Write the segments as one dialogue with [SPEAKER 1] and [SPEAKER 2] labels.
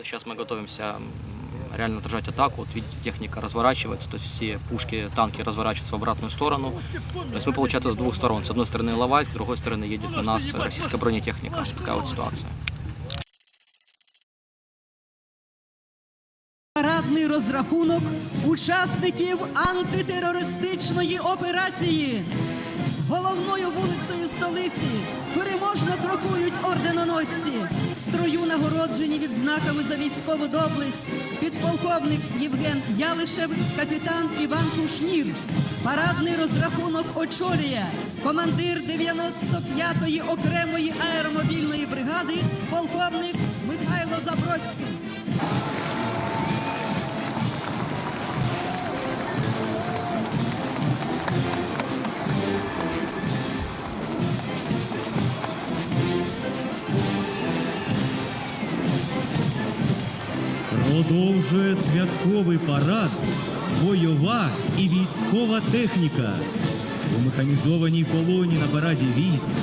[SPEAKER 1] сейчас мы готовимся реально отражать атаку. Вот видите, техника разворачивается, то есть все пушки, танки разворачиваются в обратную сторону. То есть мы, получается, с двух сторон. С одной стороны Иловайск, с другой стороны едет на нас российская бронетехника. Вот такая вот ситуация.
[SPEAKER 2] Парадний розрахунок учасників антитерористичної операції. Головною вулицею столиці переможно крокують орденоносці. В строю нагороджені відзнаками за військову доблесть підполковник Євген Ялишев, капітан Іван Кушнір. Парадний розрахунок очолює командир 95-ї окремої аеромобільної бригади полковник Михайло Забродський.
[SPEAKER 3] Продовжує святковий парад бойова і військова техніка. У механізованій колоні на параді військ.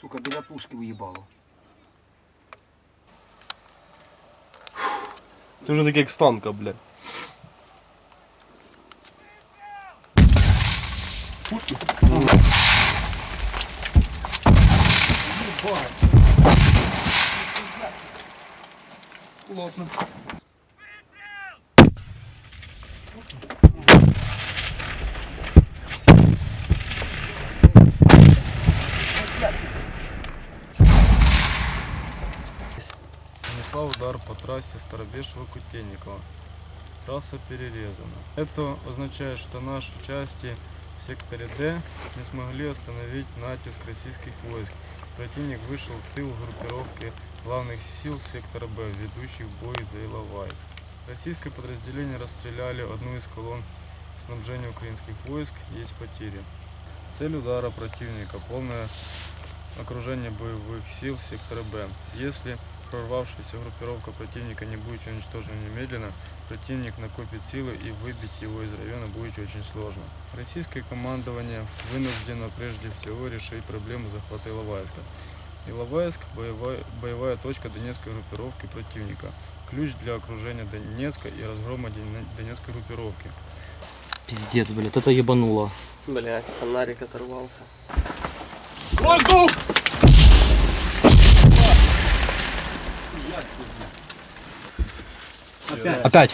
[SPEAKER 4] Сука, біля пушки уїбало.
[SPEAKER 5] Це вже таке як станка, блядь.
[SPEAKER 4] Пушки? Плотно.
[SPEAKER 6] Нанесла удар по трассе Старобешево-Кутейниково. Трасса перерезана. Это означает, что наши части в секторе Д не смогли остановить натиск российских войск. Противник вышел в тыл группировки главных сил сектора Б, ведущих бой за Иловайск. Российское подразделение расстреляли одну из колонн снабжения украинских войск, есть потери. Цель удара противника – полное окружение боевых сил сектора Б. Если прорвавшаяся группировка противника не будет уничтожена немедленно, противник накопит силы и выбить его из района будет очень сложно. Российское командование вынуждено прежде всего решить проблему захвата Иловайска. Иловайск – боевая точка Донецкой группировки противника. Ключ для окружения Донецка и разгрома Донецкой группировки.
[SPEAKER 1] Пиздец, блядь, это ебануло.
[SPEAKER 7] Блять, фонарик оторвался.
[SPEAKER 5] Воздух!
[SPEAKER 1] Опять.